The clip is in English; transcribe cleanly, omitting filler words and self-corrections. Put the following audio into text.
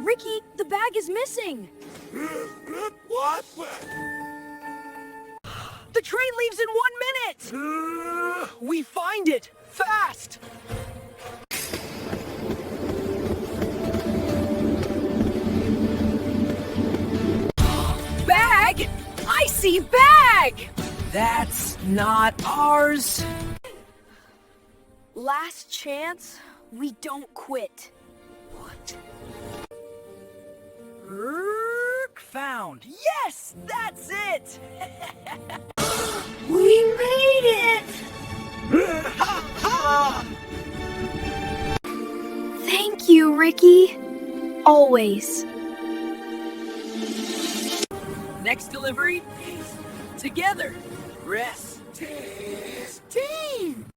Ricky, the bag is missing. What? The train leaves in 1 minute! We find it! Fast! Bag! I see bag! That's not ours. Last chance, we don't quit. What? Found. Yes, that's it! We made it! Thank you, Ricky. Always. Next delivery, together. Rest.